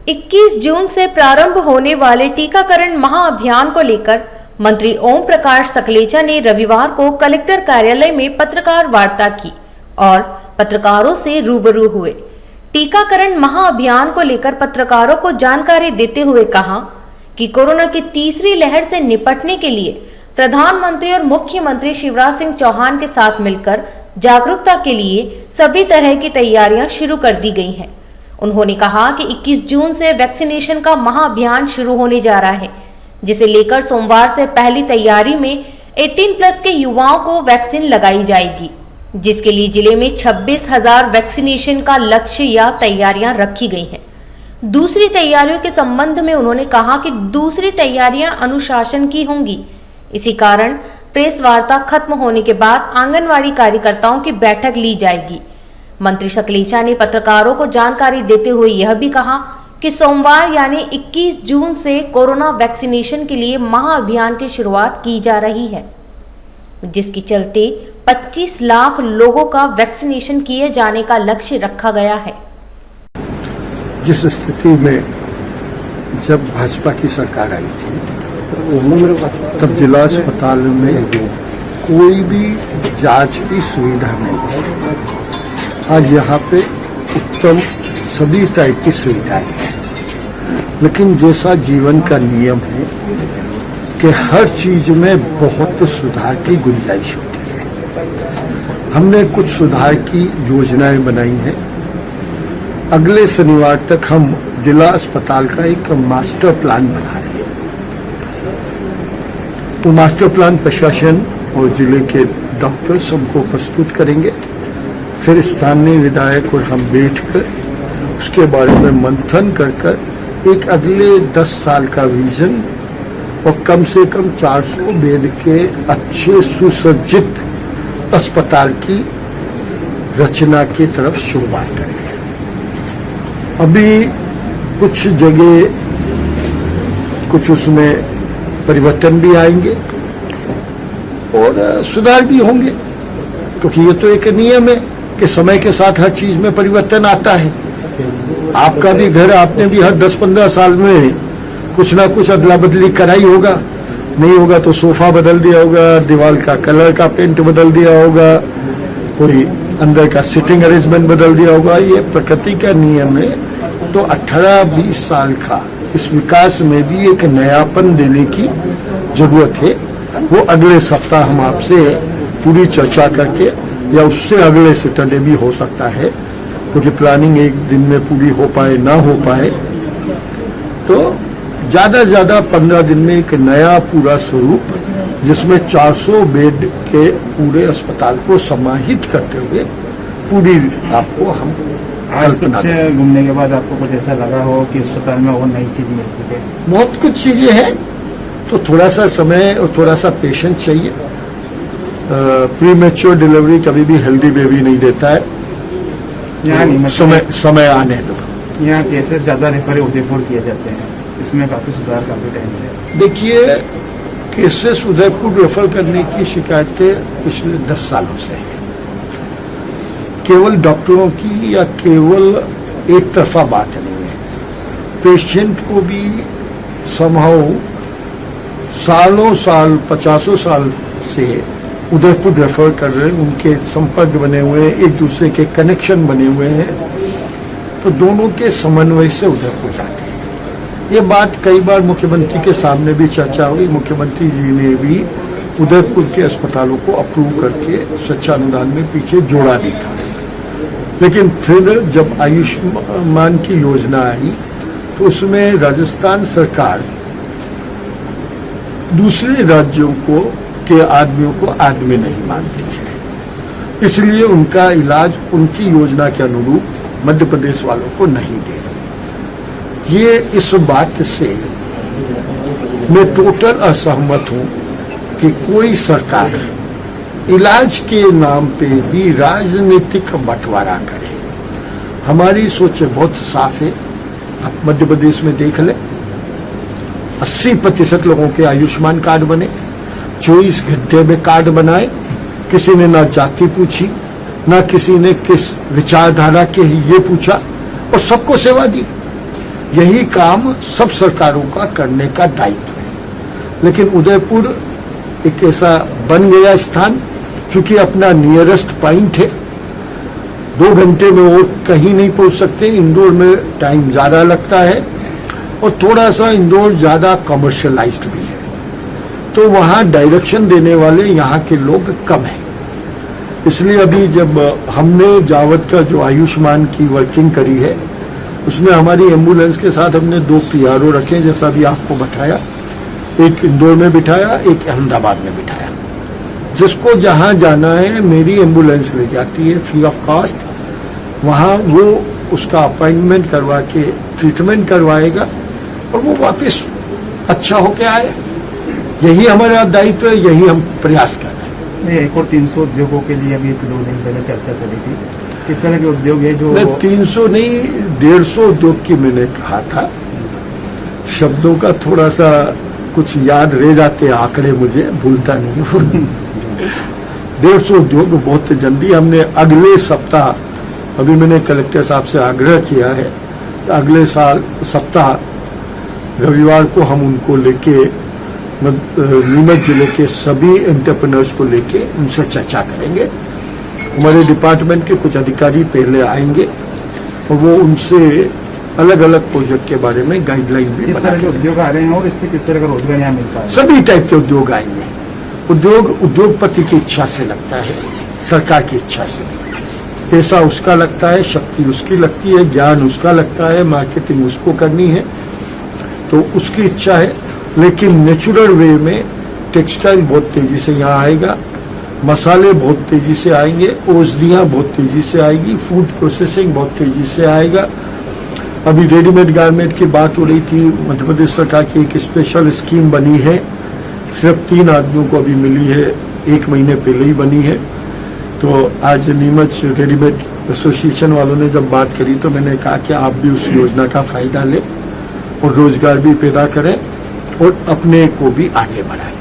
21 जून से प्रारंभ होने वाले टीकाकरण महाअभियान को लेकर मंत्री ओम प्रकाश सकलेचा ने रविवार को कलेक्टर कार्यालय में पत्रकार वार्ता की और पत्रकारों से रूबरू हुए। टीकाकरण महाअभियान को लेकर पत्रकारों को जानकारी देते हुए कहा कि कोरोना की तीसरी लहर से निपटने के लिए प्रधानमंत्री और मुख्यमंत्री शिवराज सिंह चौहान के साथ मिलकर जागरूकता के लिए सभी तरह की तैयारियां शुरू कर दी गई हैं। उन्होंने कहा कि 21 जून से वैक्सीनेशन का महाअभियान शुरू होने जा रहा है, जिसे लेकर सोमवार से पहली तैयारी में 18+ के युवाओं को वैक्सीन लगाई जाएगी, जिसके लिए जिले में 26,000 वैक्सीनेशन का लक्ष्य या तैयारियां रखी गई हैं। दूसरी तैयारियों के संबंध में उन्होंने कहा कि दूसरी तैयारियां अनुशासन की होंगी। इसी कारण प्रेस वार्ता खत्म होने के बाद आंगनवाड़ी कार्यकर्ताओं की बैठक ली जाएगी। मंत्री सकलेचा ने पत्रकारों को जानकारी देते हुए यह भी कहा कि सोमवार यानी 21 जून से कोरोना वैक्सीनेशन के लिए महाअभियान की शुरुआत की जा रही है, जिसके चलते 25 लाख लोगों का वैक्सीनेशन किए जाने का लक्ष्य रखा गया है। जिस स्थिति में जब भाजपा की सरकार आई थी तब जिला अस्पताल में कोई भी जांच की सुविधा नहीं थी। आज यहाँ पे उत्तम सभी टाइप की सुविधाएं हैं, लेकिन जैसा जीवन का नियम है कि हर चीज में बहुत सुधार की गुंजाइश होती है। हमने कुछ सुधार की योजनाएं बनाई हैं। अगले शनिवार तक हम जिला अस्पताल का एक मास्टर प्लान बना रहे हैं। तो मास्टर प्लान प्रशासन और जिले के डॉक्टर्स हमको प्रस्तुत करेंगे। फिर स्थानीय विधायक और हम बैठकर उसके बारे में मंथन कर एक अगले 10 साल का विजन और कम से कम 400 बेड के अच्छे सुसज्जित अस्पताल की रचना की तरफ शुरुआत करेंगे। अभी कुछ जगह कुछ उसमें परिवर्तन भी आएंगे और सुधार भी होंगे, क्योंकि ये तो एक नियम है कि समय के साथ हर चीज में परिवर्तन आता है। आपका भी घर आपने भी हर 10-15 साल में कुछ ना कुछ अदला बदली कराई होगा। नहीं होगा तो सोफा बदल दिया होगा, दीवार का कलर का पेंट बदल दिया होगा, कोई अंदर का सिटिंग अरेंजमेंट बदल दिया होगा। ये प्रकृति का नियम है। तो 18-20 साल का इस विकास में भी एक नयापन देने की जरूरत है। वो अगले सप्ताह हम आपसे पूरी चर्चा करके या उससे अगले सैटरडे भी हो सकता है, क्योंकि प्लानिंग एक दिन में पूरी हो पाए ना हो पाए, तो ज्यादा से ज्यादा 15 दिन में एक नया पूरा स्वरूप जिसमें 400 बेड के पूरे अस्पताल को समाहित करते हुए पूरी आपको हम कल्पना घूमने के बाद आपको कुछ ऐसा लगा हो कि अस्पताल में और नई चीज मिलती है? बहुत कुछ चीजें हैं, तो थोड़ा सा समय और थोड़ा सा पेशेंस चाहिए। प्रीमेच्योर डिलीवरी कभी भी हेल्दी बेबी नहीं देता है। समय आने दो। यहाँ केसेस ज्यादा रेफर उदयपुर किए जाते हैं, इसमें काफी सुधार काफी टाइम से। देखिए, केसेस उदयपुर रेफर करने की शिकायतें पिछले 10 सालों से है। केवल डॉक्टरों की या केवल एक तरफा बात नहीं है। पेशेंट को भी समहाउ सालों साल 50 साल से उदयपुर रेफर कर रहे हैं। उनके संपर्क बने हुए हैं, एक दूसरे के कनेक्शन बने हुए हैं, तो दोनों के समन्वय से उदयपुर जाते हैं। ये बात कई बार मुख्यमंत्री के सामने भी चर्चा हुई। मुख्यमंत्री जी ने भी उदयपुर के अस्पतालों को अप्रूव करके स्वच्छानुदान में पीछे जोड़ा भी था। लेकिन फिर जब आयुष्मान की योजना आई तो उसमें राजस्थान सरकार दूसरे राज्यों को के आदमियों को आदमी नहीं मानती है, इसलिए उनका इलाज उनकी योजना के अनुरूप मध्य प्रदेश वालों को नहीं दे रही। ये इस बात से मैं टोटल असहमत हूं कि कोई सरकार इलाज के नाम पे भी राजनीतिक बंटवारा करे। हमारी सोच बहुत साफ है। आप मध्य प्रदेश में देख लें, 80% लोगों के आयुष्मान कार्ड बने, 24 घंटे में कार्ड बनाए। किसी ने ना जाति पूछी, ना किसी ने किस विचारधारा के ये पूछा, और सबको सेवा दी। यही काम सब सरकारों का करने का दायित्व है। लेकिन उदयपुर एक ऐसा बन गया स्थान, चूंकि अपना नियरेस्ट पॉइंट है, 2 घंटे में वो कहीं नहीं पहुंच सकते। इंदौर में टाइम ज्यादा लगता है और थोड़ा सा इंदौर ज्यादा कमर्शियलाइज्ड भी है, तो वहां डायरेक्शन देने वाले यहाँ के लोग कम हैं। इसलिए अभी जब हमने जावत का जो आयुष्मान की वर्किंग करी है, उसमें हमारी एम्बुलेंस के साथ हमने 2 PRO रखे, जैसा अभी आपको बताया। एक इंदौर में बिठाया, एक अहमदाबाद में बिठाया। जिसको जहां जाना है मेरी एम्बुलेंस ले जाती है फ्री ऑफ कॉस्ट। वहां वो उसका अपॉइंटमेंट करवा के ट्रीटमेंट करवाएगा और वो वापस अच्छा होके आए। यही हमारा दायित्व है, यही हम प्रयास कर रहे हैं। एक और 300 उद्योगों के लिए अभी 2 दिन पहले चर्चा चली थी, किस तरह के उद्योग है जो? 300 नहीं, 150 उद्योग की मैंने कहा था। शब्दों का थोड़ा सा कुछ याद रह जाते, आंकड़े मुझे भूलता नहीं हूं। 150 उद्योग बहुत जल्दी हमने अगले सप्ताह, अभी मैंने कलेक्टर साहब से आग्रह किया है, अगले सप्ताह रविवार को हम उनको लेके नीमच जिले के सभी एंटरप्रेन्योर्स को लेके उनसे चर्चा करेंगे। हमारे डिपार्टमेंट के कुछ अधिकारी पहले आएंगे और वो उनसे अलग अलग प्रोजेक्ट के बारे में गाइडलाइन भी किस तरह के उद्योग आ रहे हैं और इससे किस तरह का रोजगार यहाँ मिलता है? सभी टाइप के उद्योग आएंगे। उद्योगपति की इच्छा से लगता है, सरकार की इच्छा से। पैसा उसका लगता है, शक्ति उसकी लगती है, ज्ञान उसका लगता है, मार्केटिंग उसको करनी है, तो उसकी इच्छा है। लेकिन नेचुरल वे में टेक्सटाइल बहुत तेजी से यहाँ आएगा, मसाले बहुत तेजी से आएंगे, औषधियाँ बहुत तेजी से आएगी, फूड प्रोसेसिंग बहुत तेजी से आएगा। अभी रेडीमेड गारमेंट की बात हो रही थी, मध्य प्रदेश सरकार की एक स्पेशल स्कीम बनी है, सिर्फ 3 आदमियों को अभी मिली है, 1 महीने पहले ही बनी है। तो आज नीमच रेडीमेड एसोसिएशन वालों ने जब बात करी तो मैंने कहा कि आप भी उस योजना का फायदा लें और रोजगार भी पैदा करें और अपने को भी आगे बढ़ाएं।